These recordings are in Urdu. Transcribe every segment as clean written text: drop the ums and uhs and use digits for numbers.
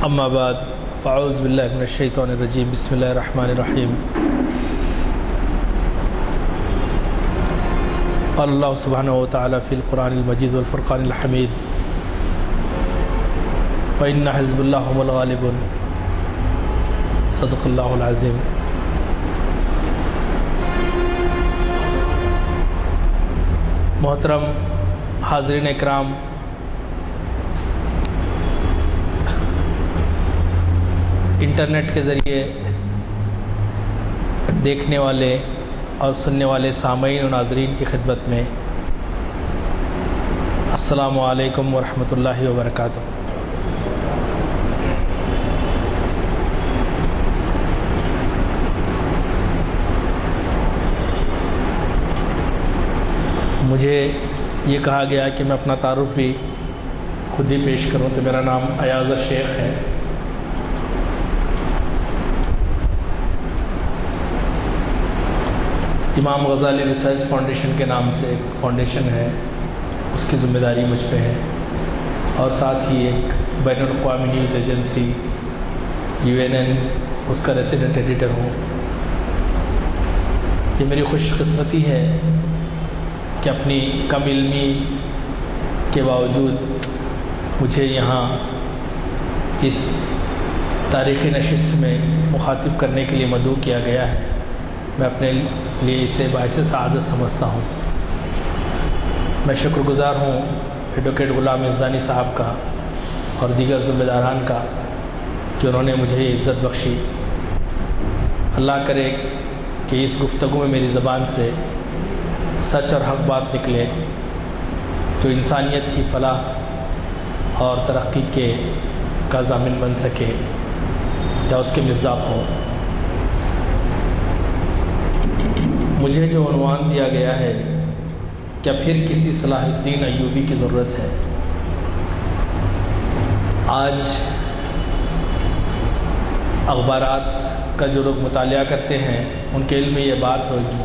اما بعد فاعوذ باللہ من الشیطان الرجیم بسم اللہ الرحمن الرحیم قال اللہ سبحانہ وتعالی فی القرآن المجید والفرقان الحمید فإن حزب اللہ هم الغالبون صدق اللہ العظیم۔ محترم حاضرین اکرام، انٹرنیٹ کے ذریعے دیکھنے والے اور سننے والے سامعین و ناظرین کی خدمت میں السلام علیکم ورحمۃ اللہ وبرکاتہ۔ مجھے یہ کہا گیا کہ میں اپنا تعارف بھی خود ہی پیش کروں، تو میرا نام ایاز الشیخ ہے۔ امام غزالی ریسرچ فاؤنڈیشن کے نام سے ایک فاؤنڈیشن ہے، اس کی ذمہ داری مجھ پہ ہے، اور ساتھ ہی ایک بین الاقوامی نیوز ایجنسی UNN اس کا ریسیڈنٹ ایڈیٹر ہوں۔ یہ میری خوش قسمتی ہے کہ اپنی کم علمی کے باوجود مجھے یہاں اس تاریخی نشست میں مخاطب کرنے کے لیے مدعو کیا گیا ہے۔ میں اپنے لیے اسے باعث سعادت سمجھتا ہوں۔ میں شکر گزار ہوں ایڈوکیٹ غلام یزدانی صاحب کا اور دیگر ذمہ داران کا کہ انہوں نے مجھے یہ عزت بخشی۔ اللہ کرے کہ اس گفتگو میں میری زبان سے سچ اور حق بات نکلے جو انسانیت کی فلاح اور ترقی کا ضامن بن سکے یا اس کے مصداق ہو۔ مجھے جو عنوان دیا گیا ہے، کیا پھر کسی صلاح الدین ایوبی کی ضرورت ہے؟ آج اخبارات کا جو لوگ مطالعہ کرتے ہیں ان کے علم میں یہ بات ہوگی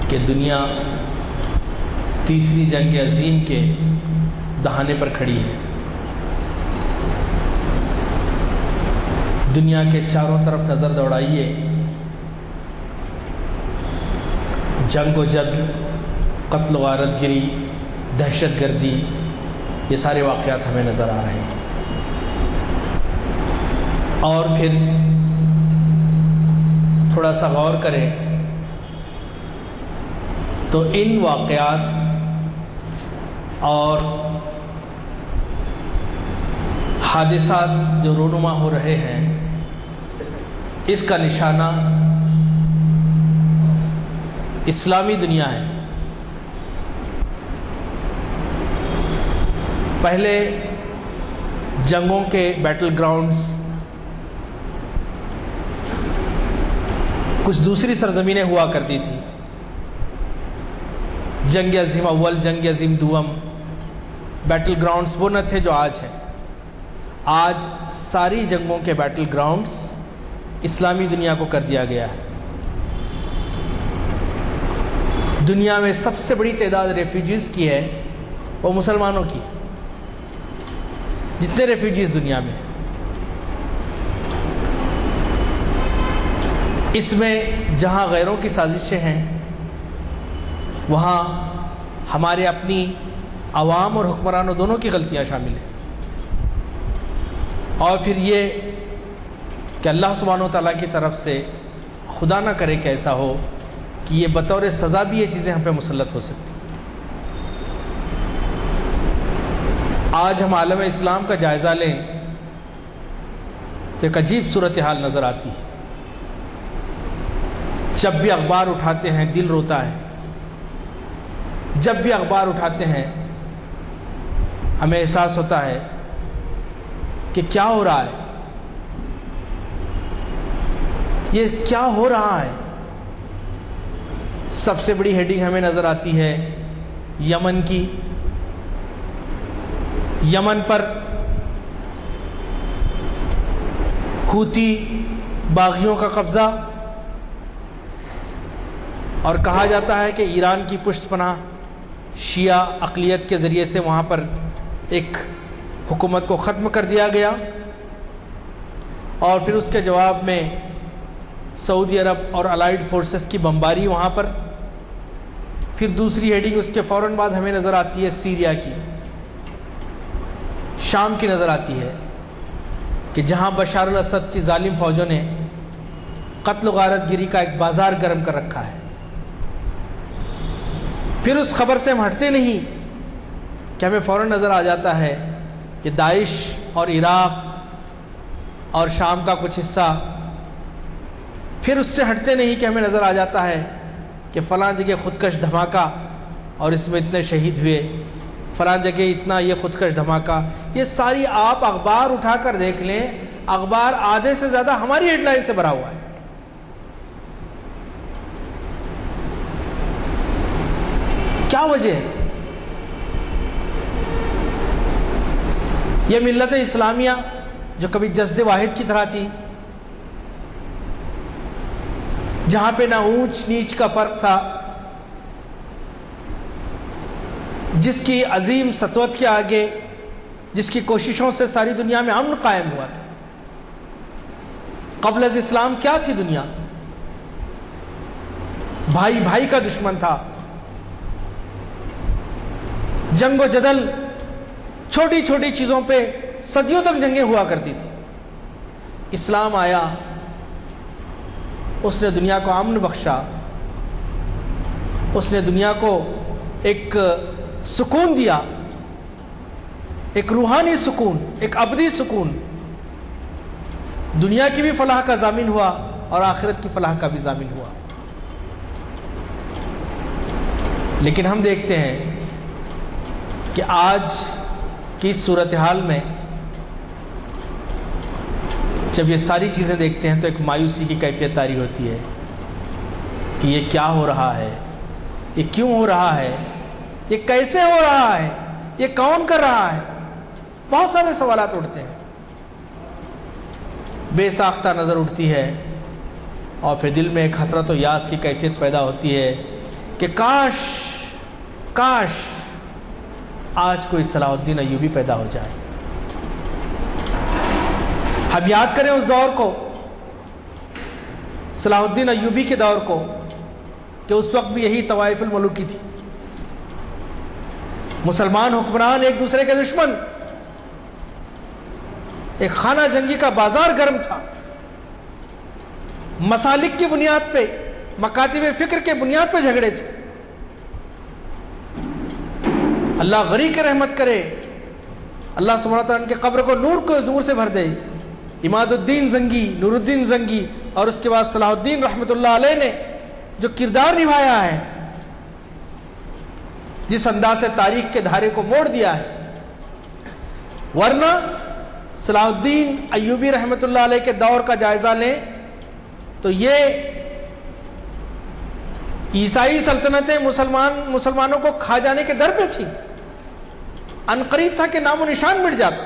کہ دنیا تیسری جنگ عظیم کے دہانے پر کھڑی ہے۔ دنیا کے چاروں طرف نظر دوڑائیے، جنگ و جدل، قتل و غارت گری، دہشت گردی، یہ سارے واقعات ہمیں نظر آ رہے ہیں۔ اور پھر تھوڑا سا غور کریں تو ان واقعات اور حادثات جو رونما ہو رہے ہیں، اس کا نشانہ اسلامی دنیا ہے۔ پہلے جنگوں کے بیٹل گراؤنڈز کچھ دوسری سرزمینیں ہوا کرتی تھی۔ جنگ عظیم اول، جنگ عظیم دوم، بیٹل گراؤنڈز وہ نہ تھے جو آج ہیں۔ آج ساری جنگوں کے بیٹل گراؤنڈز اسلامی دنیا کو کر دیا گیا ہے۔ دنیا میں سب سے بڑی تعداد ریفیوجیز کی ہے وہ مسلمانوں کی، جتنے ریفیوجیز دنیا میں، اس میں جہاں غیروں کی سازشیں ہیں وہاں ہمارے اپنی عوام اور حکمرانوں دونوں کی غلطیاں شامل ہیں۔ اور پھر یہ کہ اللہ سبحانہ وتعالیٰ کی طرف سے خدا نہ کرے کہ ایسا ہو کہ یہ بطور سزا بھی یہ چیزیں ہم پہ مسلط ہو سکتی۔ آج ہم عالم اسلام کا جائزہ لیں تو ایک عجیب صورتحال نظر آتی ہے۔ جب بھی اخبار اٹھاتے ہیں دل روتا ہے، جب بھی اخبار اٹھاتے ہیں ہمیں احساس ہوتا ہے کہ کیا ہو رہا ہے، یہ کیا ہو رہا ہے۔ سب سے بڑی ہیڈنگ ہمیں نظر آتی ہے یمن کی۔ یمن پر حوثی باغیوں کا قبضہ، اور کہا جاتا ہے کہ ایران کی پشت پناہ شیعہ اقلیت کے ذریعے سے وہاں پر ایک حکومت کو ختم کر دیا گیا، اور پھر اس کے جواب میں سعودی عرب اور الائیڈ فورسز کی بمباری وہاں پر. پھر دوسری ہیڈنگ اس کے فوراً بعد ہمیں نظر آتی ہے سیریا کی، شام کی نظر آتی ہے کہ جہاں بشار الاسد کی ظالم فوجوں نے قتل و غارت گری کا ایک بازار گرم کر رکھا ہے. پھر اس خبر سے ہم ہٹتے نہیں کہ ہمیں فوراً نظر آ جاتا ہے کہ داعش اور عراق اور شام کا کچھ حصہ. پھر اس سے ہٹتے نہیں کہ ہمیں نظر آ جاتا ہے کہ فلاں جگہ خودکش دھماکہ اور اس میں اتنے شہید ہوئے، فلاں جگہ اتنا یہ خودکش دھماکہ. یہ ساری آپ اخبار اٹھا کر دیکھ لیں، اخبار آدھے سے زیادہ ہماری ہیڈ لائن سے بھرا ہوا ہے. کیا وجہ ہے؟ یہ ملت اسلامیہ جو کبھی جسد واحد کی طرح تھی، جہاں پہ نہ اونچ نیچ کا فرق تھا، جس کی عظیم سطوت کے آگے، جس کی کوششوں سے ساری دنیا میں امن قائم ہوا تھا. قبل از اسلام کیا تھی دنیا؟ بھائی بھائی کا دشمن تھا، جنگ و جدل، چھوٹی چھوٹی چیزوں پہ صدیوں تک جنگیں ہوا کرتی تھی. اسلام آیا، اس نے دنیا کو امن بخشا، اس نے دنیا کو ایک سکون دیا، ایک روحانی سکون، ایک ابدی سکون. دنیا کی بھی فلاح کا ضامن ہوا اور آخرت کی فلاح کا بھی ضامن ہوا. لیکن ہم دیکھتے ہیں کہ آج کی صورتحال میں جب یہ ساری چیزیں دیکھتے ہیں تو ایک مایوسی کی کیفیت طاری ہوتی ہے کہ یہ کیا ہو رہا ہے، یہ کیوں ہو رہا ہے، یہ کیسے ہو رہا ہے، یہ کون کر رہا ہے. بہت سارے سوالات اٹھتے ہیں، بے ساختہ نظر اٹھتی ہے، اور پھر دل میں ایک حسرت و یاس کی کیفیت پیدا ہوتی ہے کہ کاش آج کوئی صلاح الدین ایوبی پیدا ہو جائے. ہم یاد کریں اس دور کو، صلاح الدین ایوبی کے دور کو، کہ اس وقت بھی یہی طوائف الملوکی تھی. مسلمان حکمران ایک دوسرے کے دشمن، ایک خانہ جنگی کا بازار گرم تھا. مسالک کی بنیاد پہ، مکاتب فکر کے بنیاد پہ جھگڑے تھے. اللہ غریق رحمت کرے، اللہ سبحانہ وتعالیٰ ان کے قبر کو نور سے بھر دے. عماد الدین زنگی، نور الدین زنگی، اور اس کے بعد صلاح الدین رحمۃ اللہ علیہ نے جو کردار نبھایا ہے، جس انداز سے تاریخ کے دھارے کو موڑ دیا ہے. ورنہ صلاح الدین ایوبی رحمۃ اللہ علیہ کے دور کا جائزہ لیں تو یہ عیسائی سلطنتیں مسلمانوں کو کھا جانے کے در پہ تھیں. عنقریب تھا کہ نام و نشان مٹ جاتا.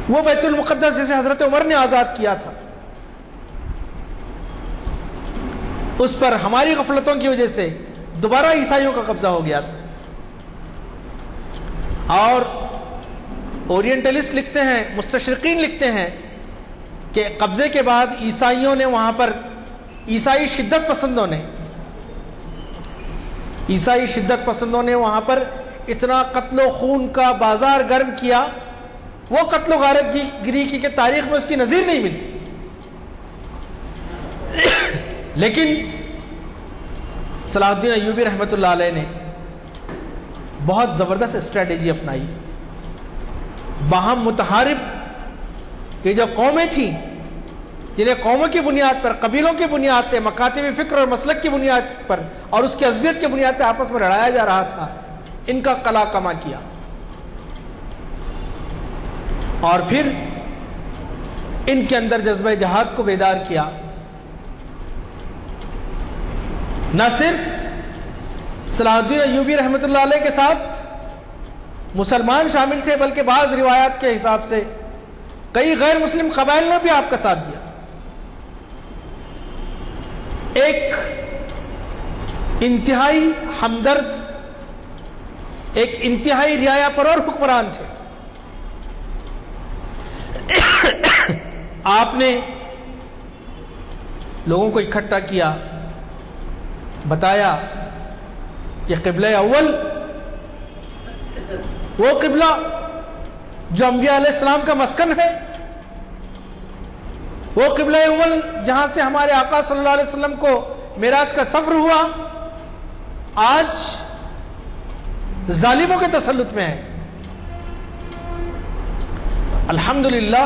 وہ بیت المقدس جسے حضرت عمر نے آزاد کیا تھا، اس پر ہماری غفلتوں کی وجہ سے دوبارہ عیسائیوں کا قبضہ ہو گیا تھا. اور اورینٹلسٹ لکھتے ہیں، مستشرقین لکھتے ہیں کہ قبضے کے بعد عیسائیوں نے وہاں پر، عیسائی شدت پسندوں نے وہاں پر اتنا قتل و خون کا بازار گرم کیا، وہ قتل و غارت گری کی کہ تاریخ میں اس کی نظیر نہیں ملتی. لیکن صلاح الدین ایوبی رحمۃ اللہ علیہ نے بہت زبردست اسٹریٹجی اپنائی. باہم متحارب یہ جو قومیں تھیں، جنہیں قوموں کی بنیاد پر، قبیلوں کی بنیاد پہ، مکاتب فکر اور مسلک کی بنیاد پر اور اس کی عصبیت کی بنیاد پہ آپس میں لڑایا جا رہا تھا، ان کا قلع کما کیا. اور پھر ان کے اندر جذبہ جہاد کو بیدار کیا. نہ صرف صلاح الدین ایوبی رحمۃ اللہ علیہ کے ساتھ مسلمان شامل تھے، بلکہ بعض روایات کے حساب سے کئی غیر مسلم قبائل نے بھی آپ کا ساتھ دیا. ایک انتہائی ہمدرد، ایک انتہائی رعایا پرور حکمران تھے. آپ نے لوگوں کو اکٹھا کیا، بتایا کہ قبلہ اول وہ قبلہ جو انبیاء علیہ السلام کا مسکن ہے، وہ قبلہ اول جہاں سے ہمارے آقا صلی اللہ علیہ وسلم کو معراج کا سفر ہوا، آج ظالموں کے تسلط میں ہے۔ الحمدللہ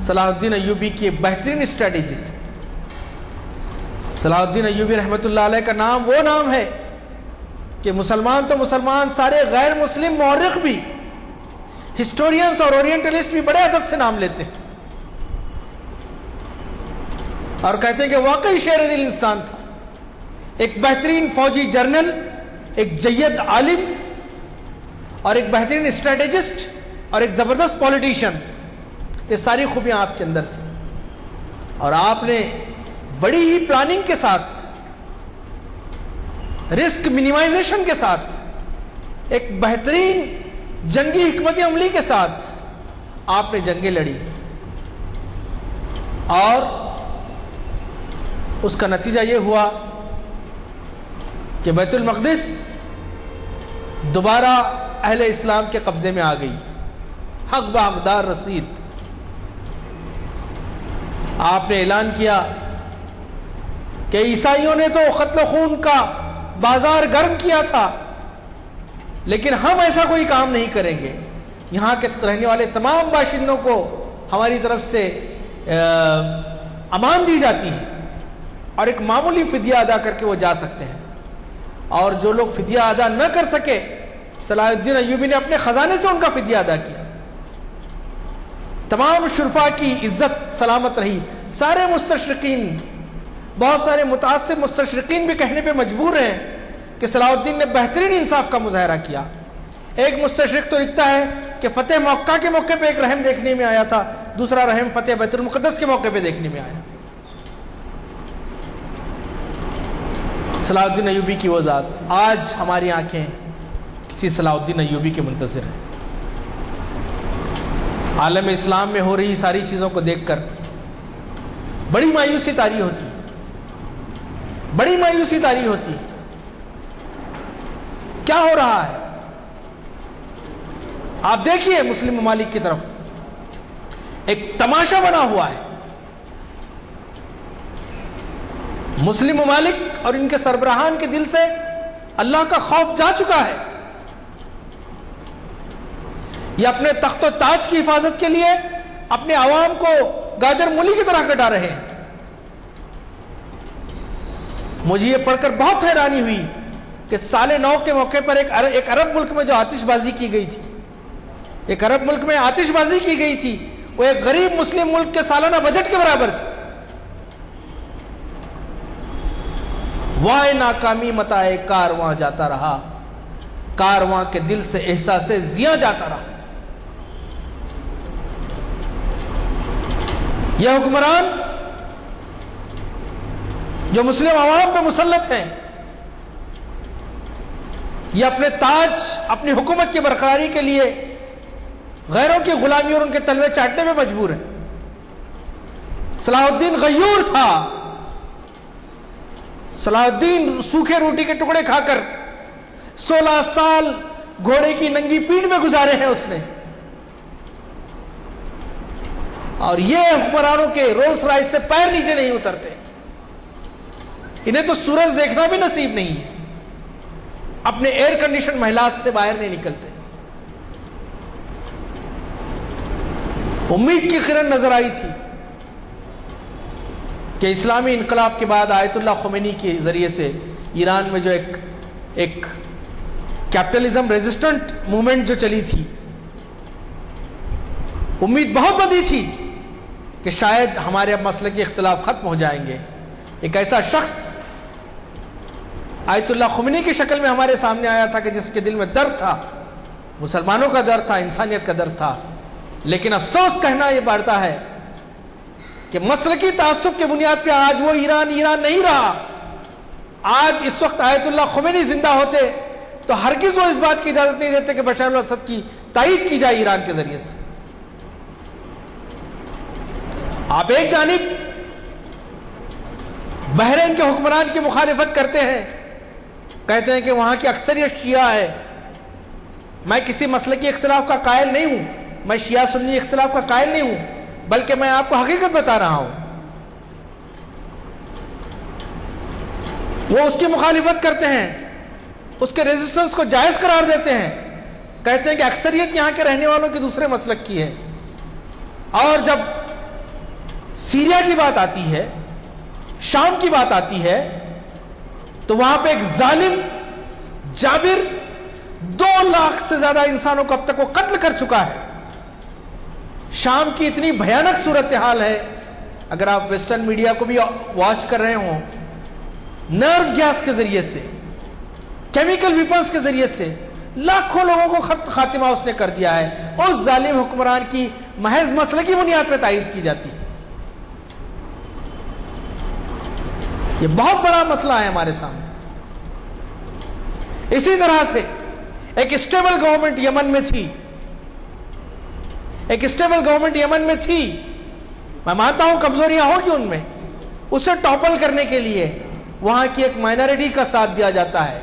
صلاح الدین ایوبی کی بہترین اسٹریٹجی سے، صلاح الدین ایوبی رحمۃ اللہ علیہ کا نام وہ نام ہے کہ مسلمان تو مسلمان، سارے غیر مسلم مورخ بھی، ہسٹورینز اور اورینٹلسٹ بھی بڑے ادب سے نام لیتے ہیں اور کہتے ہیں کہ واقعی شیر دل انسان تھا، ایک بہترین فوجی جرنل، ایک جید عالم اور ایک بہترین اسٹریٹجسٹ اور ایک زبردست پولیٹیشین۔ یہ ساری خوبیاں آپ کے اندر تھیں اور آپ نے بڑی ہی پلاننگ کے ساتھ، رسک منیمائزیشن کے ساتھ، ایک بہترین جنگی حکمت عملی کے ساتھ آپ نے جنگیں لڑی اور اس کا نتیجہ یہ ہوا کہ بیت المقدس دوبارہ اہل اسلام کے قبضے میں آ گئی، حق بحقدار رسید۔ آپ نے اعلان کیا کہ عیسائیوں نے تو قتل و خون کا بازار گرم کیا تھا، لیکن ہم ایسا کوئی کام نہیں کریں گے، یہاں کے رہنے والے تمام باشندوں کو ہماری طرف سے امان دی جاتی ہے اور ایک معمولی فدیہ ادا کر کے وہ جا سکتے ہیں، اور جو لوگ فدیہ ادا نہ کر سکے صلاح الدین ایوبی نے اپنے خزانے سے ان کا فدیہ ادا کیا۔ تمام شرفاء کی عزت سلامت رہی۔ سارے مستشرقین، بہت سارے متعصب مستشرقین بھی کہنے پہ مجبور ہیں کہ صلاح الدین نے بہترین انصاف کا مظاہرہ کیا۔ ایک مستشرق تو لکھتا ہے کہ فتح مکہ کے موقع پہ ایک رحم دیکھنے میں آیا تھا، دوسرا رحم فتح بیت المقدس کے موقع پہ دیکھنے میں آیا۔ صلاح الدین ایوبی کی وہ ذات، آج ہماری آنکھیں کسی صلاح الدین ایوبی کے منتظر ہیں۔ عالم اسلام میں ہو رہی ساری چیزوں کو دیکھ کر بڑی مایوسی طاری ہوتی ہے، بڑی مایوسی طاری ہوتی ہے۔ کیا ہو رہا ہے؟ آپ دیکھیے مسلم ممالک کی طرف ایک تماشا بنا ہوا ہے۔ مسلم ممالک اور ان کے سربراہان کے دل سے اللہ کا خوف جا چکا ہے۔ یہ اپنے تخت و تاج کی حفاظت کے لیے اپنے عوام کو گاجر مولی کی طرح کٹا رہے ہیں۔ مجھے یہ پڑھ کر بہت حیرانی ہوئی کہ سال نو کے موقع پر ایک عرب ملک میں جو آتش بازی کی گئی تھی، ایک عرب ملک میں آتش بازی کی گئی تھی، وہ ایک غریب مسلم ملک کے سالانہ بجٹ کے برابر تھی۔ وائے ناکامی متائے کارواں جاتا رہا، کارواں کے دل سے احساس زیاں جاتا رہا۔ یہ حکمران جو مسلم عوام پہ مسلط ہیں، یہ اپنے تاج، اپنی حکومت کی برقراری کے لیے غیروں کی غلامی اور ان کے تلوے چاٹنے میں مجبور ہیں۔ صلاح الدین غیور تھا، صلاح الدین سوکھے روٹی کے ٹکڑے کھا کر 16 سال گھوڑے کی ننگی پیٹھ میں گزارے ہیں اس نے، اور یہ حکمرانوں کے رولس رائس سے پیر نیچے نہیں اترتے، انہیں تو سورج دیکھنا بھی نصیب نہیں ہے، اپنے ایئر کنڈیشن محلات سے باہر نہیں نکلتے۔ امید کی کرن نظر آئی تھی کہ اسلامی انقلاب کے بعد آیت اللہ خمینی کے ذریعے سے ایران میں جو ایک کیپٹلزم ریزسٹنٹ موومنٹ جو چلی تھی، امید بہت بڑی تھی کہ شاید ہمارے اب مسلکی اختلاف ختم ہو جائیں گے۔ ایک ایسا شخص آیت اللہ خمینی کی شکل میں ہمارے سامنے آیا تھا کہ جس کے دل میں درد تھا، مسلمانوں کا درد تھا، انسانیت کا درد تھا، لیکن افسوس کہنا یہ پڑتا ہے کہ مسلکی تعصب کی بنیاد پہ آج وہ ایران نہیں رہا۔ آج اس وقت آیت اللہ خمینی زندہ ہوتے تو ہرگز وہ اس بات کی اجازت نہیں دیتے کہ بشار الاسد کی تائید کی جائے ایران کے ذریعے سے۔ آپ ایک جانب بحرین کے حکمران کی مخالفت کرتے ہیں، کہتے ہیں کہ وہاں کی اکثریت شیعہ ہے. میں کسی مسلکی اختلاف کا قائل نہیں ہوں، میں شیعہ سنی اختلاف کا قائل نہیں ہوں، بلکہ میں آپ کو حقیقت بتا رہا ہوں. وہ اس کی مخالفت کرتے ہیں، اس کے ریزسٹنس کو جائز قرار دیتے ہیں، کہتے ہیں کہ اکثریت یہاں کے رہنے والوں کی دوسرے مسلک کی ہے. اور جب سیریا کی بات آتی ہے، شام کی بات آتی ہے، تو وہاں پہ ایک ظالم جابر 2 لاکھ سے زیادہ انسانوں کو اب تک وہ قتل کر چکا ہے. شام کی اتنی بھیانک صورتحال ہے، اگر آپ ویسٹرن میڈیا کو بھی واچ کر رہے ہوں، نرو گیس کے ذریعے سے، کیمیکل ویپنز کے ذریعے سے لاکھوں لوگوں کو خاتمہ اس نے کر دیا ہے. اس ظالم حکمران کی محض مسلکی بنیاد پہ تائید کی جاتی ہے. یہ بہت بڑا مسئلہ ہے ہمارے سامنے. اسی طرح سے ایک اسٹیبل گورنمنٹ یمن میں تھی، میں مانتا ہوں کمزوریاں ہوگی ان میں، اسے ٹاپل کرنے کے لیے وہاں کی ایک مائنورٹی کا ساتھ دیا جاتا ہے.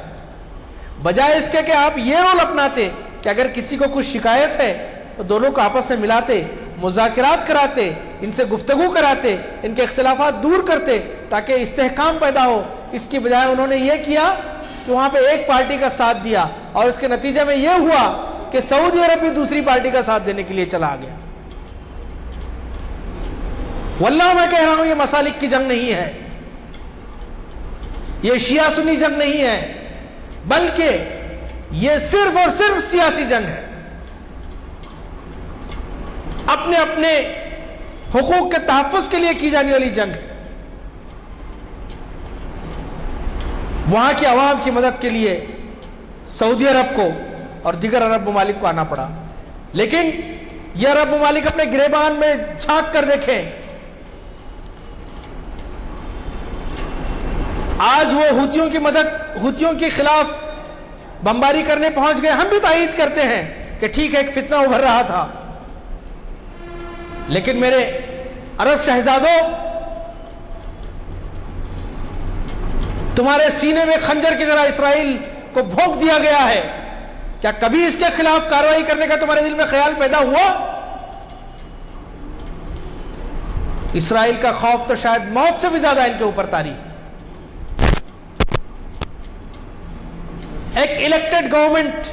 بجائے اس کے کہ آپ یہ رول اپناتے کہ اگر کسی کو کچھ شکایت ہے تو دونوں کو آپس میں ملاتے، مذاکرات کراتے، ان سے گفتگو کراتے، ان کے اختلافات دور کرتے تاکہ استحکام پیدا ہو. اس کی بجائے انہوں نے یہ کیا کہ وہاں پہ ایک پارٹی کا ساتھ دیا، اور اس کے نتیجے میں یہ ہوا کہ سعودی عرب بھی دوسری پارٹی کا ساتھ دینے کے لیے چلا گیا. واللہ میں کہہ رہا ہوں یہ مسالک کی جنگ نہیں ہے، یہ شیعہ سنی جنگ نہیں ہے، بلکہ یہ صرف اور صرف سیاسی جنگ ہے. اپنے اپنے حقوق کے تحفظ کے لیے کی جانے والی جنگ ہے. وہاں کی عوام کی مدد کے لیے سعودی عرب کو اور دیگر عرب ممالک کو آنا پڑا، لیکن یہ عرب ممالک اپنے گریبان میں جھانک کر دیکھیں، آج وہ ہوتیوں کے خلاف بمباری کرنے پہنچ گئے. ہم بھی تائید کرتے ہیں کہ ٹھیک ہے ایک فتنہ ابھر رہا تھا، لیکن میرے عرب شہزادوں، تمہارے سینے میں خنجر کی طرح اسرائیل کو بھونک دیا گیا ہے. کیا کبھی اس کے خلاف کارروائی کرنے کا تمہارے دل میں خیال پیدا ہوا؟ اسرائیل کا خوف تو شاید موت سے بھی زیادہ ان کے اوپر طاری. ایک الیکٹڈ گورنمنٹ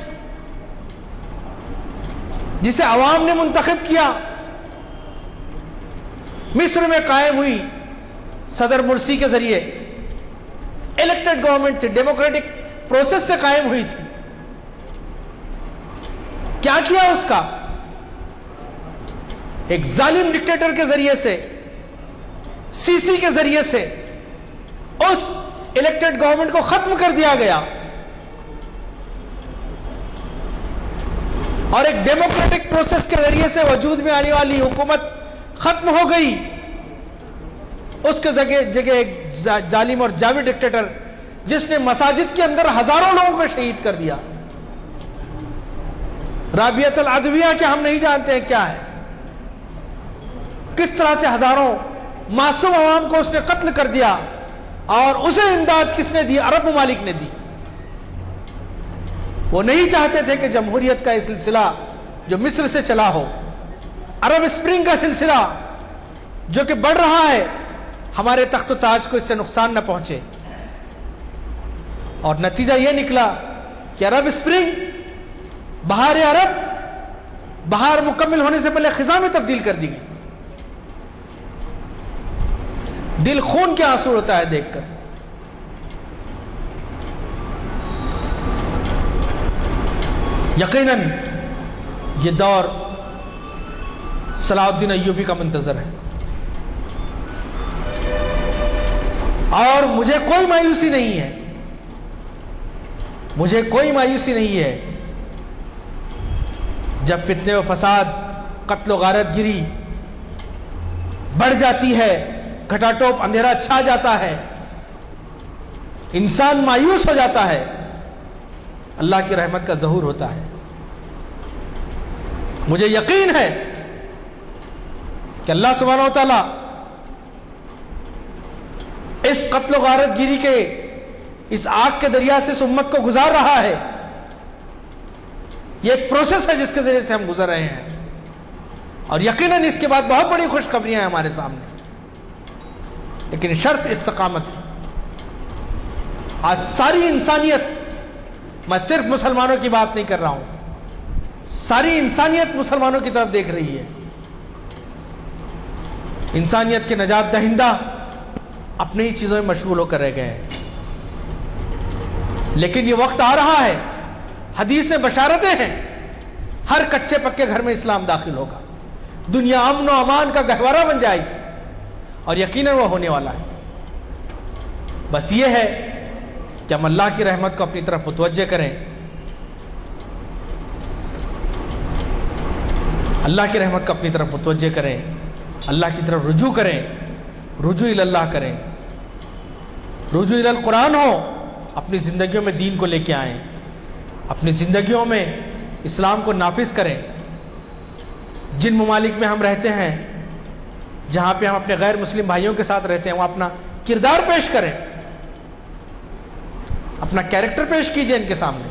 جسے عوام نے منتخب کیا، مصر میں قائم ہوئی صدر مرسی کے ذریعے. الیکٹڈ گورنمنٹ تھی، ڈیموکریٹک پروسیس سے قائم ہوئی تھی. کیا کیا اس کا؟ ایک ظالم ڈکٹیٹر کے ذریعے سے، سی سی کے ذریعے سے اس الیکٹڈ گورنمنٹ کو ختم کر دیا گیا، اور ایک ڈیموکریٹک پروسیس کے ذریعے سے وجود میں آنے والی حکومت ختم ہو گئی. اس کے جگہ ایک ظالم اور جابر ڈکٹیٹر جس نے مساجد کے اندر ہزاروں لوگوں کو شہید کر دیا. رابعۃ العدویہ کیا ہم نہیں جانتے ہیں کیا ہے؟ کس طرح سے ہزاروں معصوم عوام کو اس نے قتل کر دیا، اور اسے امداد کس نے دی؟ عرب ممالک نے دی. وہ نہیں چاہتے تھے کہ جمہوریت کا یہ سلسلہ جو مصر سے چلا ہو، عرب اسپرنگ کا سلسلہ جو کہ بڑھ رہا ہے، ہمارے تخت و تاج کو اس سے نقصان نہ پہنچے. اور نتیجہ یہ نکلا کہ عرب اسپرنگ بہار عرب، بہار مکمل ہونے سے پہلے خزاں میں تبدیل کر دی گئی. دل خون کے آنسو ہوتا ہے دیکھ کر. یقیناً یہ دور صلاح الدین ایوبی کا منتظر ہے، اور مجھے کوئی مایوسی نہیں ہے، مجھے کوئی مایوسی نہیں ہے جب فتنے و فساد، قتل و غارت گری بڑھ جاتی ہے، گھٹاٹوپ اندھیرا چھا جاتا ہے، انسان مایوس ہو جاتا ہے، اللہ کی رحمت کا ظہور ہوتا ہے. مجھے یقین ہے کہ اللہ سبحانہ و تعالی اس قتل و غارت گیری کے اس آگ کے دریا سے اس امت کو گزار رہا ہے. یہ ایک پروسیس ہے جس کے ذریعے سے ہم گزر رہے ہیں, اور یقیناً اس کے بعد بہت بڑی خوشخبریاں ہیں ہمارے سامنے, لیکن شرط استقامت ہے. آج ساری انسانیت, میں صرف مسلمانوں کی بات نہیں کر رہا ہوں, ساری انسانیت مسلمانوں کی طرف دیکھ رہی ہے. انسانیت کے نجات دہندہ اپنی ہی چیزوں میں مشغول ہو کر رہ گئے ہیں. لیکن یہ وقت آ رہا ہے, حدیث میں بشارتیں ہیں, ہر کچے پکے گھر میں اسلام داخل ہوگا, دنیا امن و امان کا گہوارہ بن جائے گی, اور یقیناً وہ ہونے والا ہے. بس یہ ہے کہ ہم اللہ کی رحمت کو اپنی طرف متوجہ کریں, اللہ کی رحمت کو اپنی طرف متوجہ کریں, اللہ کی طرف رجوع کریں, رجوع اللہ کریں, رجوع القرآن ہو, اپنی زندگیوں میں دین کو لے کے آئیں, اپنی زندگیوں میں اسلام کو نافذ کریں. جن ممالک میں ہم رہتے ہیں, جہاں پہ ہم اپنے غیر مسلم بھائیوں کے ساتھ رہتے ہیں, وہ اپنا کردار پیش کریں, اپنا کیریکٹر پیش کیجئے ان کے سامنے,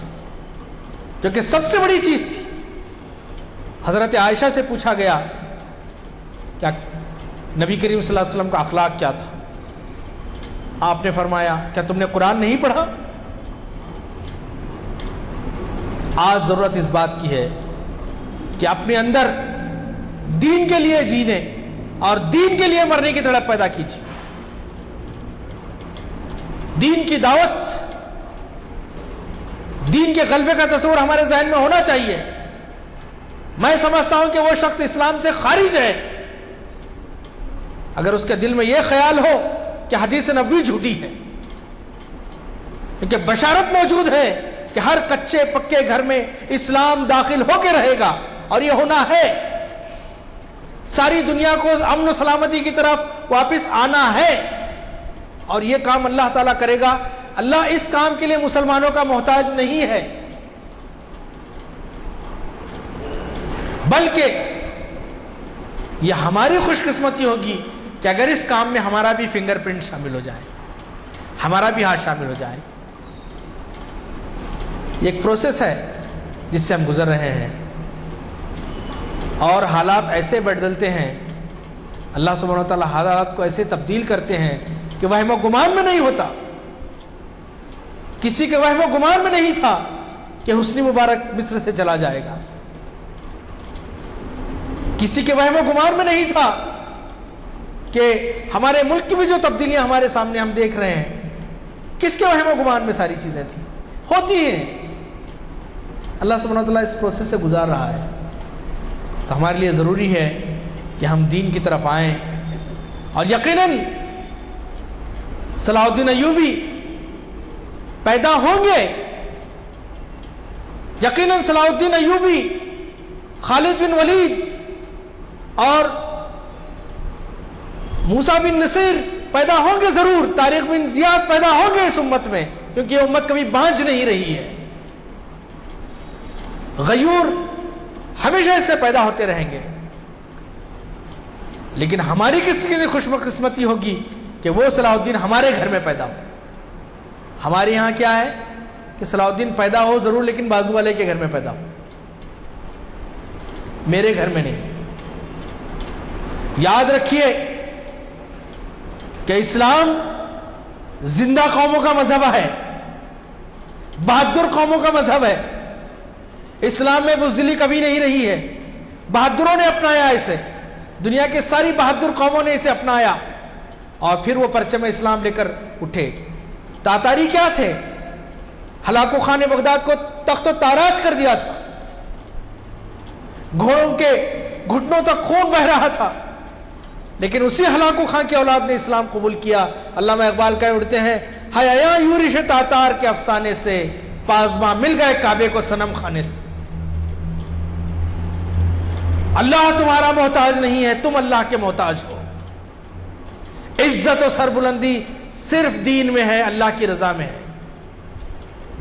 جو کہ سب سے بڑی چیز تھی. حضرت عائشہ سے پوچھا گیا کیا نبی کریم صلی اللہ علیہ وسلم کا اخلاق کیا تھا؟ آپ نے فرمایا کیا تم نے قرآن نہیں پڑھا؟ آج ضرورت اس بات کی ہے کہ اپنے اندر دین کے لیے جینے اور دین کے لیے مرنے کی تڑپ پیدا کیجیے. دین کی دعوت, دین کے غلبے کا تصور ہمارے ذہن میں ہونا چاہیے. میں سمجھتا ہوں کہ وہ شخص اسلام سے خارج ہے اگر اس کے دل میں یہ خیال ہو کہ حدیث نبوی جھوٹی ہے, کیونکہ بشارت موجود ہے کہ ہر کچے پکے گھر میں اسلام داخل ہو کے رہے گا, اور یہ ہونا ہے. ساری دنیا کو امن و سلامتی کی طرف واپس آنا ہے, اور یہ کام اللہ تعالیٰ کرے گا. اللہ اس کام کے لیے مسلمانوں کا محتاج نہیں ہے, بلکہ یہ ہماری خوش قسمتی ہوگی کہ اگر اس کام میں ہمارا بھی فنگر پرنٹ شامل ہو جائے, ہمارا بھی ہاتھ شامل ہو جائے. یہ ایک پروسیس ہے جس سے ہم گزر رہے ہیں, اور حالات ایسے بدلتے ہیں, اللہ سبحانہ و تعالیٰ حالات کو ایسے تبدیل کرتے ہیں کہ وہم و گمان میں نہیں ہوتا. کسی کے وہم و گمان میں نہیں تھا کہ حسنی مبارک مصر سے چلا جائے گا, کسی کے وہم و گمان میں نہیں تھا کہ ہمارے ملک کی بھی جو تبدیلیاں ہمارے سامنے ہم دیکھ رہے ہیں, کس کے وہم و گمان میں ساری چیزیں تھیں, ہوتی ہیں. اللہ سبحانہ و تعالیٰ اس پروسیس سے گزار رہا ہے. تو ہمارے لیے ضروری ہے کہ ہم دین کی طرف آئیں, اور یقیناً صلاح الدین ایوبی پیدا ہوں گے, یقیناً صلاح الدین ایوبی, خالد بن ولید اور موسیٰ بن نصیر پیدا ہوں گے ضرور, طارق بن زیاد پیدا ہوں گے اس امت میں, کیونکہ یہ امت کبھی بانج نہیں رہی ہے. غیور ہمیشہ اس سے پیدا ہوتے رہیں گے, لیکن ہماری کس کی خوش قسمتی ہوگی کہ وہ صلاح الدین ہمارے گھر میں پیدا ہو. ہمارے یہاں کیا ہے کہ صلاح الدین پیدا ہو ضرور, لیکن بازو والے کے گھر میں پیدا ہو, میرے گھر میں نہیں. یاد رکھیے کہ اسلام زندہ قوموں کا مذہب ہے, بہادر قوموں کا مذہب ہے. اسلام میں بزدلی کبھی نہیں رہی ہے, بہادروں نے اپنایا اسے, دنیا کے ساری بہادر قوموں نے اسے اپنایا, اور پھر وہ پرچم اسلام لے کر اٹھے. تاتاری کیا تھے؟ ہلاکو خان بغداد کو تخت و تاراج کر دیا تھا, گھوڑوں کے گھٹنوں تک خون بہ رہا تھا, لیکن اسی ہلاکو خان کی اولاد نے اسلام قبول کیا. علامہ اقبال کہہ اڑتے ہیں, حیا یورش تاتار کے افسانے سے پازماں مل گئے کعبے کو صنم خانے سے. اللہ تمہارا محتاج نہیں ہے, تم اللہ کے محتاج ہو. عزت و سربلندی صرف دین میں ہے, اللہ کی رضا میں ہے.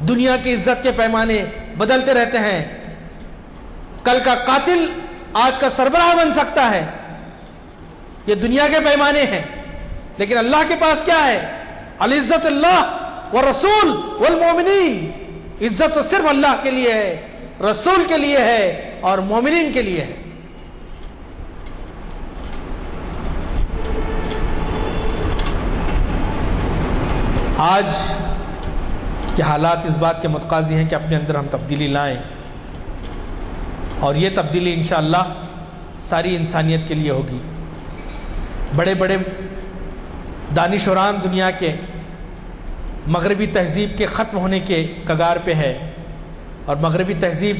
دنیا کی عزت کے پیمانے بدلتے رہتے ہیں. کل کا قاتل آج کا سربراہ بن سکتا ہے, یہ دنیا کے پیمانے ہیں. لیکن اللہ کے پاس کیا ہے؟ العزت اللہ والرسول والمومنین، عزت تو صرف اللہ کے لیے ہے، رسول کے لیے ہے اور مومنین کے لیے ہے۔ آج کے حالات اس بات کے متقاضی ہیں کہ اپنے اندر ہم تبدیلی لائیں، اور یہ تبدیلی انشاءاللہ ساری انسانیت کے لیے ہوگی۔ بڑے بڑے دانشوران دنیا کے مغربی تہذیب کے ختم ہونے کے کگار پہ ہے، اور مغربی تہذیب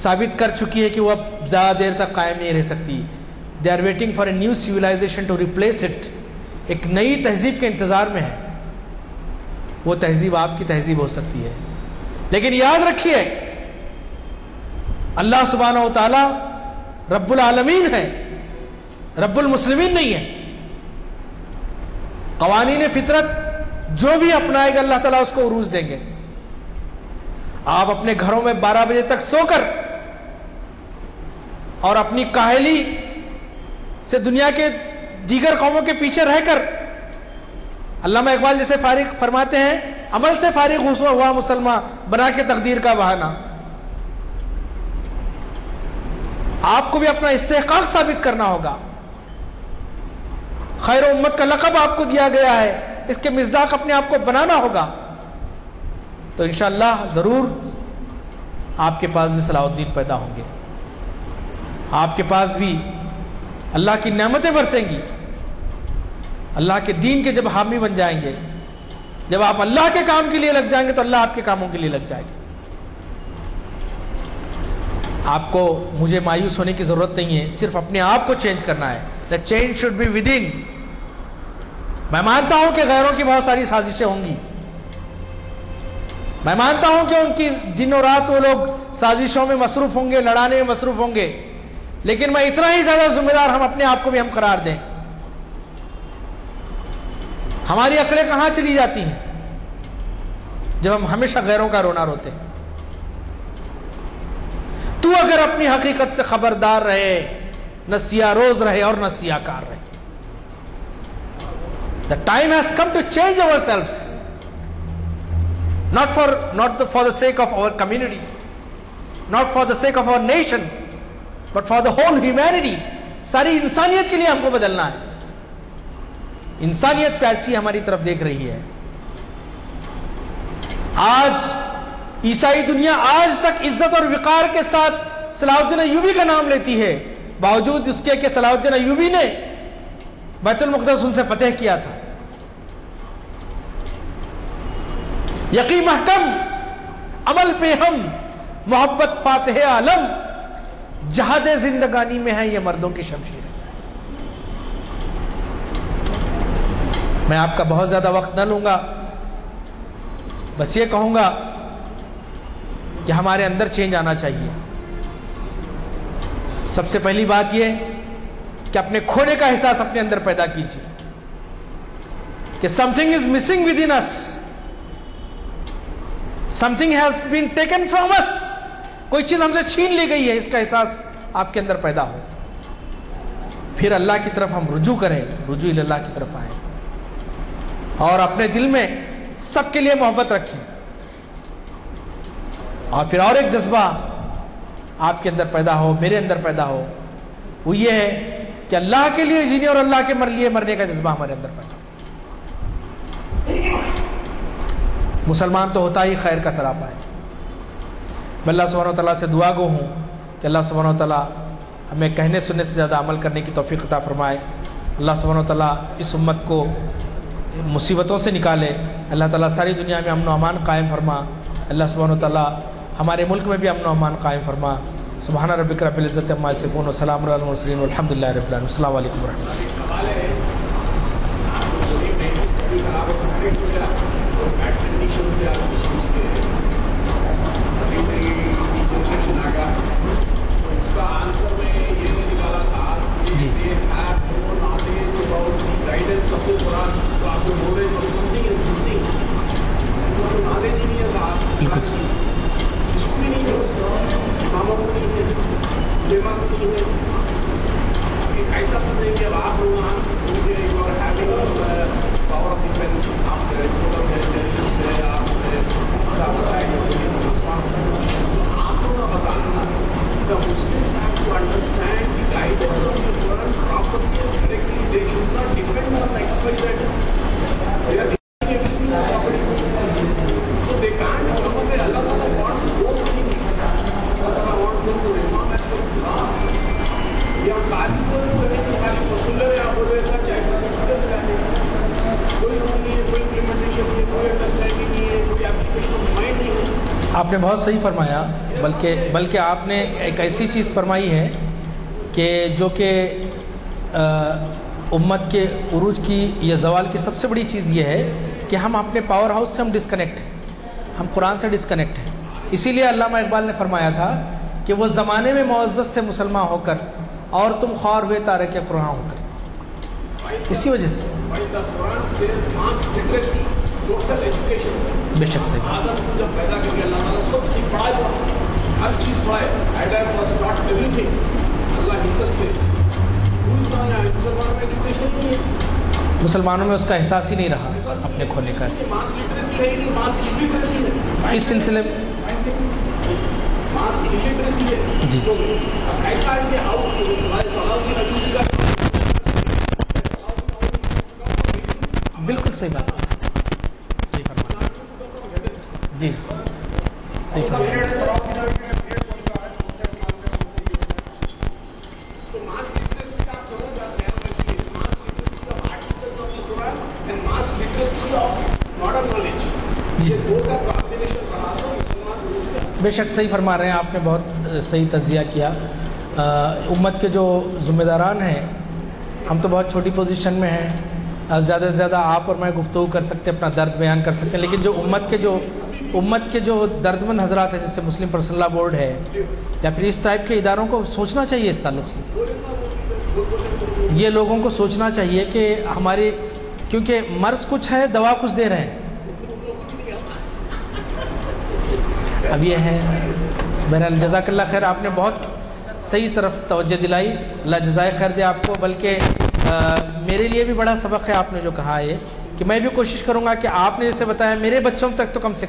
ثابت کر چکی ہے کہ وہ اب زیادہ دیر تک قائم نہیں رہ سکتی۔ They are waiting for a new civilisation to replace it, ایک نئی تہذیب کے انتظار میں ہے۔ وہ تہذیب آپ کی تہذیب ہو سکتی ہے، لیکن یاد رکھیے اللہ سبحانہ و تعالی رب العالمین ہے، رب المسلمین نہیں ہے۔ قوانین فطرت جو بھی اپنائے گا اللہ تعالیٰ اس کو عروج دیں گے۔ آپ اپنے گھروں میں 12 بجے تک سو کر اور اپنی کاہلی سے دنیا کے دیگر قوموں کے پیچھے رہ کر، علامہ اقبال جیسے فارغ فرماتے ہیں، عمل سے فارغ ہوا مسلمان بنا کے تقدیر کا بہانہ۔ آپ کو بھی اپنا استحقاق ثابت کرنا ہوگا۔ خیر امت کا لقب آپ کو دیا گیا ہے، اس کے مصداق اپنے آپ کو بنانا ہوگا، تو انشاءاللہ ضرور آپ کے پاس بھی صلاح الدین پیدا ہوں گے، آپ کے پاس بھی اللہ کی نعمتیں برسیں گی۔ اللہ کے دین کے جب حامی بن جائیں گے، جب آپ اللہ کے کام کے لیے لگ جائیں گے تو اللہ آپ کے کاموں کے لیے لگ جائے گا۔ آپ کو مجھے مایوس ہونے کی ضرورت نہیں ہے، صرف اپنے آپ کو چینج کرنا ہے۔ The change should be within۔ میں مانتا ہوں کہ غیروں کی بہت ساری سازشیں ہوں گی، میں مانتا ہوں کہ ان کی دن و رات وہ لوگ سازشوں میں مصروف ہوں گے، لڑانے میں مصروف ہوں گے، لیکن میں اتنا ہی زیادہ ذمہ دار ہم اپنے آپ کو بھی ہم قرار دیں۔ ہماری عقلیں کہاں چلی جاتی ہیں جب ہم ہمیشہ غیروں کا رونا روتے ہیں؟ تو اگر اپنی حقیقت سے خبردار رہے، نہ سیاہ روز رہے اور نہ سیاہ کار رہے۔ The time has come to change ourselves, not for the sake of our community, not for the sake of our nation, but for the whole humanity۔ ساری انسانیت کے لیے ہم کو بدلنا ہے۔ انسانیت پیسی ہماری طرف دیکھ رہی ہے۔ آج عیسائی دنیا آج تک عزت اور وقار کے ساتھ صلاح الدین ایوبی کا نام لیتی ہے، باوجود اس کے کہ صلاح الدین ایوبی نے بیت المقدس ان سے فتح کیا تھا۔ یقین محکم عمل پہ ہم، محبت فاتح عالم، جہاد زندگانی میں ہے یہ مردوں کی شمشیر ہے۔ میں آپ کا بہت زیادہ وقت نہ لوں گا، بس یہ کہوں گا کہ ہمارے اندر چینج آنا چاہیے۔ سب سے پہلی بات یہ کہ اپنے کھونے کا احساس اپنے اندر پیدا کیجیے کہ something is missing within us, something has been taken from us، کوئی چیز ہم سے چھین لی گئی ہے، اس کا احساس آپ کے اندر پیدا ہو۔ پھر اللہ کی طرف ہم رجوع کریں، رجوع اللہ کی طرف آئیں، اور اپنے دل میں سب کے لیے محبت رکھیں۔ اور پھر اور ایک جذبہ آپ کے اندر پیدا ہو، میرے اندر پیدا ہو، وہ یہ ہے کہ اللہ کے لیے جینے اور اللہ کے لیے مرنے کا جذبہ ہمارے اندر پیدا ہو۔ مسلمان تو ہوتا ہی خیر کا سراپا ہے۔ میں اللہ سبحانہ وتعالیٰ سے دعا گو ہوں کہ اللہ سبحانہ وتعالیٰ ہمیں کہنے سننے سے زیادہ عمل کرنے کی توفیق عطا فرمائے۔ اللہ سبحانہ وتعالیٰ اس امت کو مصیبتوں سے نکالے۔ اللہ تعالیٰ ساری دنیا میں امن و امان قائم فرما۔ اللہ سبحانہ وتعالیٰ ہمارے ملک میں بھی امن و امان قائم فرما۔ سبحان ربک رب العزت عما یصفون و سلام علی المرسلین والحمد للہ رب العالمین۔ السلام علیکم ورحمۃ اللہ۔ بالکل سر، ایسا سمجھیں کہ آپ لوگ power of dependence. آپ reporters ہیں, journalists ہیں, آپ نے ساتھ بتایا کہ responsibility. آپ کو نہ بتانا the Muslims have to understand the guidance of the Quran properly and correctly. They should not depend on the XYZ. They are depending everything on somebody. So they can't come away. Allah Ta'ala wants those things. Allah Ta'ala wants them to reform as per Islam. یا قاضی کو خالی مسئلہ یا بولے ایسا چاہے اس میں مدد چلانے کوئی روم نہیں ہے, کوئی امپلیمنٹیشن نہیں ہے, کوئی انڈرسٹینڈنگ نہیں ہے, کوئی اپلیکیشن آف مائنڈ نہیں ہے. آپ نے بہت صحیح فرمایا, بلکہ آپ نے ایک ایسی چیز فرمائی ہے کہ جو کہ امت کے عروج کی یا زوال کی سب سے بڑی چیز یہ ہے کہ ہم اپنے پاور ہاؤس سے ہم ڈسکنیکٹ ہیں, ہم قرآن سے ڈسکنیکٹ ہیں. اسی لیے علامہ اقبال نے فرمایا تھا کہ وہ زمانے میں معزز تھے مسلمان ہو کر اور تم خوار ہوئے تارک قرآن ہو کر. اسی وجہ سے بے شک صحیح آدم کو جب پیدا کر کے اللہ تعالیٰ سب سے پڑھائے, ہر چیز پڑھائے. Adam was taught everything. Allah himself سے پوچھنا ہے مسلمانوں میں ایجوکیشن نہیں ہے, مسلمانوں میں اس کا احساس ہی نہیں رہا اپنے کھونے کا. ماس لٹریسی ہے نہیں, ماس الٹریسی ہے. اس سلسلے میں ماس الٹریسی ہے. جی ایسا ہے کہ بالکل صحیح بات, صحیح فرمایا. جی صحیح فرمایا. بے شک صحیح فرما رہے ہیں آپ نے, بہت صحیح تجزیہ کیا. امت کے جو ذمہ داران ہیں, ہم تو بہت چھوٹی پوزیشن میں ہیں, زیادہ سے زیادہ آپ اور میں گفتگو کر سکتے ہیں, اپنا درد بیان کر سکتے ہیں, لیکن جو امت کے جو درد مند حضرات ہیں, جیسے مسلم پرسنل لا بورڈ ہے یا پھر اس ٹائپ کے اداروں کو سوچنا چاہیے اس تعلق سے. یہ لوگوں کو سوچنا چاہیے کہ ہماری, کیونکہ مرض کچھ ہے, دوا کچھ دے رہے ہیں. اب یہ ہے. بہرحال جزاک اللہ خیر, آپ نے بہت صحیح طرف توجہ دلائی, اللہ جزائے خیر دے آپ کو. بلکہ میرے لیے بھی بڑا سبق ہے آپ نے جو کہا ہے, کہ میں بھی کوشش کروں گا کہ آپ نے جیسے بتایا میرے بچوں تک تو کم سے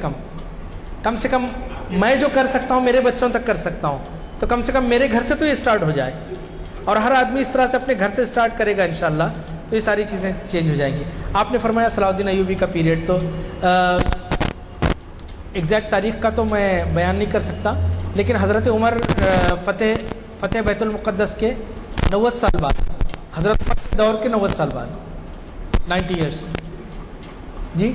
کم میں جو کر سکتا ہوں میرے بچوں تک کر سکتا ہوں, تو کم سے کم میرے گھر سے تو یہ اسٹارٹ ہو جائے, اور ہر آدمی اس طرح سے اپنے گھر سے اسٹارٹ کرے گا انشاءاللہ, تو یہ ساری چیزیں چینج ہو جائیں گی. آپ نے فرمایا صلاح الدین ایوبی کا پیریڈ, تو ایگزیکٹ تاریخ کا تو میں بیان نہیں کر سکتا, لیکن حضرت عمر فتح بیت المقدس کے 90 سال بعد, حضرت عمر کے دور کے 90 سال بعد, 90 ایئرس. جی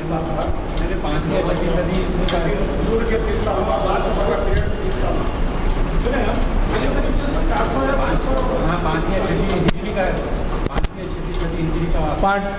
میرے 5ویں یا 6ویں صدی حضور کے 30 سال بعد عمر کا پیریڈ 30 سال. سنیں ہم 5ویں یا 6ویں ہجری کا ہے,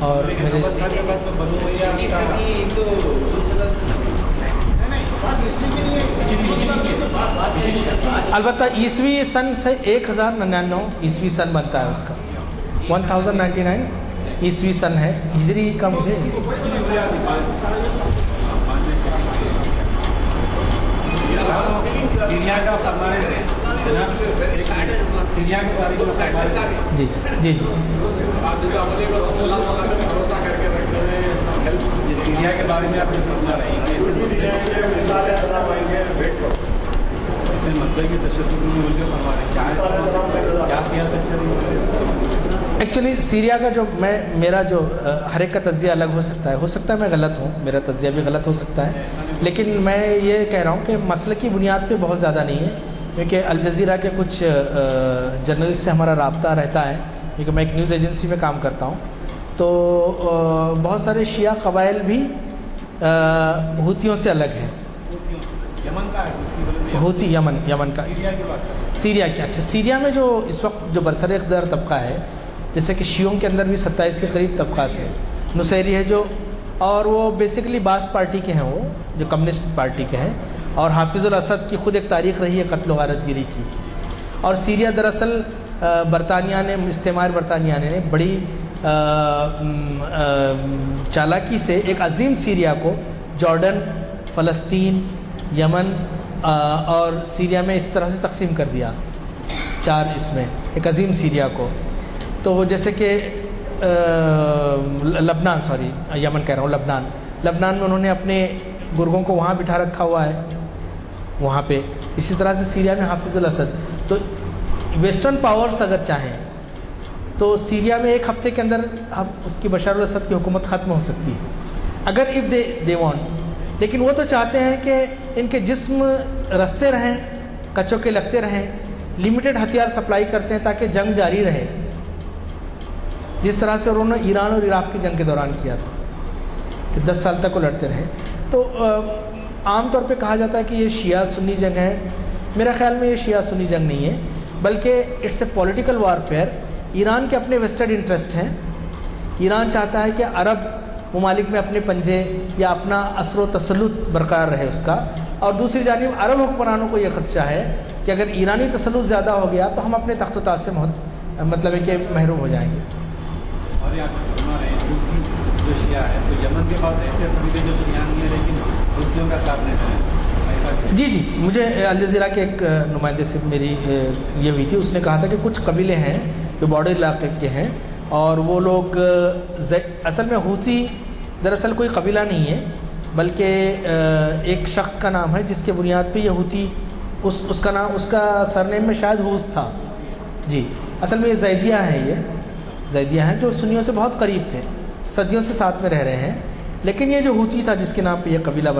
اور مجھے البتہ عیسوی سن سے 1099 عیسوی سن بنتا ہے اس کا, 1099 عیسوی سن ہے. ہجری کا مجھے سیریا کا سیریا کے بارے میں جی جی جی سیریا کے بارے میں آپ نے سمجھا رہی مسئلے کی تشدد میں مل کے فرما رہے ہیں, کیا سیاست چل رہی ہے؟ ایکچولی سیریا کا جو میرا جو ہر ایک کا تجزیہ الگ ہو سکتا ہے میں غلط ہوں, میرا تجزیہ بھی غلط ہو سکتا ہے, لیکن میں یہ کہہ رہا ہوں کہ مسئلے کی بنیاد پہ بہت زیادہ نہیں ہے, کیونکہ الجزیرہ کے کچھ جرنلسٹ سے ہمارا رابطہ رہتا ہے, کیونکہ میں ایک نیوز ایجنسی میں کام کرتا ہوں. تو بہت سارے شیعہ قبائل بھی ہوتیوں سے الگ ہیں. یمن کا ہے ہوتی یمن کا, سیریا کے. اچھا, سیریا میں جو اس وقت جو برسر اقتدار طبقہ ہے, جیسے کہ شیعوں کے اندر بھی 27 کے قریب طبقات ہیں, نصیری ہے جو, اور وہ بیسیکلی باس پارٹی کے ہیں, وہ جو کمیونسٹ پارٹی کے ہیں, اور حافظ الاسد کی خود ایک تاریخ رہی ہے قتل و غارت گیری کی. اور سیریا دراصل برطانیہ نے, استعمار برطانیہ نے بڑی چالاکی سے ایک عظیم سیریا کو جارڈن, فلسطین, یمن اور سیریا میں اس طرح سے تقسیم کر دیا. 4 اس میں ایک عظیم سیریا کو. تو جیسے کہ لبنان، یمن کہہ رہا ہوں، لبنان میں انہوں نے اپنے گرگوں کو وہاں بٹھا رکھا ہوا ہے وہاں پہ. اسی طرح سے سیریا میں حافظ الاسد. تو ویسٹرن پاورز اگر چاہیں تو سیریا میں 1 ہفتے کے اندر اب اس کی بشار الاسد کی حکومت ختم ہو سکتی ہے اگر اف دے وانٹ. لیکن وہ تو چاہتے ہیں کہ ان کے جسم رستے رہیں، کچوں کے لگتے رہیں، لمیٹڈ ہتھیار سپلائی کرتے ہیں تاکہ جنگ جاری رہے، جس طرح سے انہوں نے ایران اور عراق کی جنگ کے دوران کیا تھا کہ 10 سال تک وہ لڑتے رہے. تو عام طور پہ کہا جاتا ہے کہ یہ شیعہ سنی جنگ ہے. میرا خیال میں یہ شیعہ سنی جنگ نہیں ہے، بلکہ it's a political warfare. Iran کے اپنے ویسٹڈ انٹرسٹ ہیں. ایران چاہتا ہے کہ عرب ممالک میں اپنے پنجے یا اپنا اثر و تسلط برقرار رہے اس کا، اور دوسری جانب عرب حکمرانوں کو یہ خدشہ ہے کہ اگر ایرانی تسلط زیادہ ہو گیا تو ہم اپنے تخت و تاج سے مطلب ہے کہ محروم ہو جائیں گے. اور یہ آپ فرما رہے ہیں دوسری جو شیعہ ہے تو یمن کے بعد ایسے قبیلے جو شیعہ نہیں ہے لیکن مسلموں کا ساتھ نہیں ہے. جی مجھے الجزیرہ کے ایک نمائندے سے میری یہ ہوئی تھی، اس نے کہا تھا کہ کچھ قبیلے ہیں جو بارڈر علاقے کے ہیں اور وہ لوگ اصل میں ہوتی دراصل کوئی قبیلہ نہیں ہے بلکہ ایک شخص کا نام ہے جس کے بنیاد پہ یہ ہوتی اس کا نام، اس کا سرنیم میں شاید ہوت تھا. جی اصل میں یہ زیدیہ ہیں جو سنیوں سے بہت قریب تھے، صدیوں سے ساتھ میں رہ رہے ہیں. لیکن یہ جو ہوتی تھا جس کے نام پہ یہ قبیلہ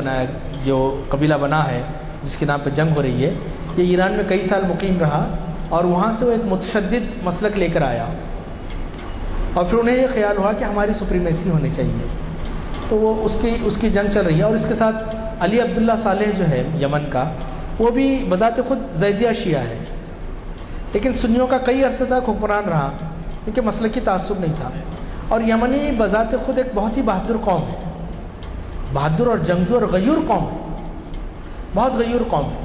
بنا ہے جس کے نام پہ جنگ ہو رہی ہے، یہ ایران میں کئی سال مقیم رہا اور وہاں سے وہ ایک متشدد مسلک لے کر آیا اور پھر انہیں یہ خیال ہوا کہ ہماری سپریمیسی ہونی چاہیے. تو وہ اس کی جنگ چل رہی ہے. اور اس کے ساتھ علی عبداللہ صالح جو ہے یمن کا، وہ بھی بذات خود زیدیہ شیعہ ہے لیکن سنیوں کا کئی عرصے تک حکمران رہا کیونکہ مسلکی تعصب نہیں تھا. اور یمنی بذات خود ایک بہت ہی بہادر قوم ہے، بہادر اور جنگجو اور غیور قوم ہے، بہت غیور قوم ہے.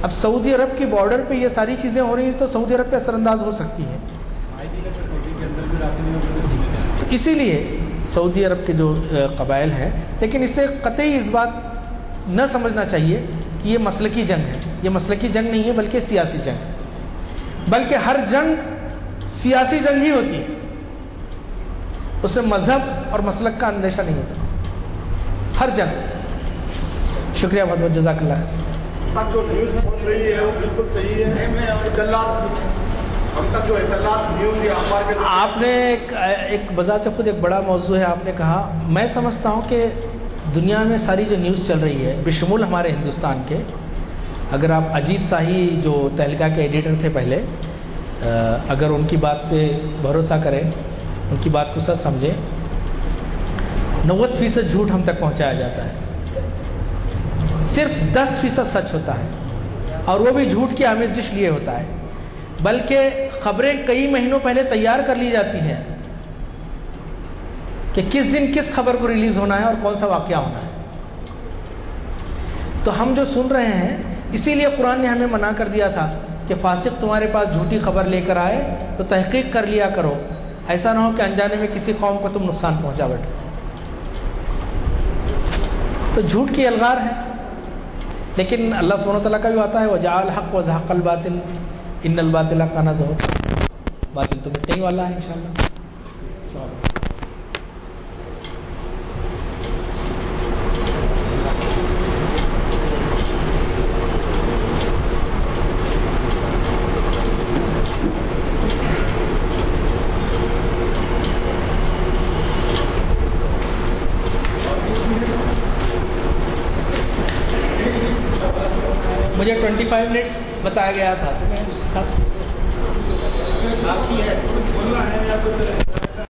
اب سعودی عرب کی بارڈر پہ یہ ساری چیزیں ہو رہی ہیں تو سعودی عرب پہ اثر انداز ہو سکتی ہیں. تو اسی لیے سعودی عرب کے جو قبائل ہیں، لیکن اس سے قطعی اس بات نہ سمجھنا چاہیے کہ یہ مسلکی جنگ ہے. یہ مسلکی جنگ نہیں ہے بلکہ سیاسی جنگ ہے. بلکہ ہر جنگ سیاسی جنگ ہی ہوتی ہے، اسے مذہب اور مسلک کا اندیشہ نہیں ہوتا. ہر جنگ. شکریہ بہت بہت، جزاک اللہ خیر. جو نیوز پہنچ رہی ہے وہ بالکل صحیح ہے. ہم تک جو اطلاعات نیوز یا اخبار کے آپ نے ایک بذات خود ایک بڑا موضوع ہے. آپ نے کہا، میں سمجھتا ہوں کہ دنیا میں ساری جو نیوز چل رہی ہے بشمول ہمارے ہندوستان کے، اگر آپ اجیت شاہی جو تہلکہ کے ایڈیٹر تھے پہلے، اگر ان کی بات پہ بھروسہ کریں، ان کی بات کو سچ سمجھیں، 90% جھوٹ ہم تک پہنچایا جاتا ہے، صرف 10% سچ ہوتا ہے، اور وہ بھی جھوٹ کی آمیزش لیے ہوتا ہے. بلکہ خبریں کئی مہینوں پہلے تیار کر لی جاتی ہیں کہ کس دن کس خبر کو ریلیز ہونا ہے اور کون سا واقعہ ہونا ہے. تو ہم جو سن رہے ہیں، اسی لیے قرآن نے ہمیں منع کر دیا تھا کہ فاسق تمہارے پاس جھوٹی خبر لے کر آئے تو تحقیق کر لیا کرو، ایسا نہ ہو کہ انجانے میں کسی قوم کو تم نقصان پہنچا بیٹھو. تو جھوٹ کی الغار ہے، لیکن اللہ سبحانہ وتعالیٰ کا بھی آتا ہے وَجَعَلَ الْحَقَّ وَزَهَقَ الْبَاطِلَ إِنَّ الْبَاطِلَ كَانَ زَهُوقًا. باطل تو مٹنے والا ہے انشاءاللہ. السلام علیکم. مجھے 25 منٹس بتایا گیا تھا تو میں اس حساب سے آپ کی ہے بولنا ہے یا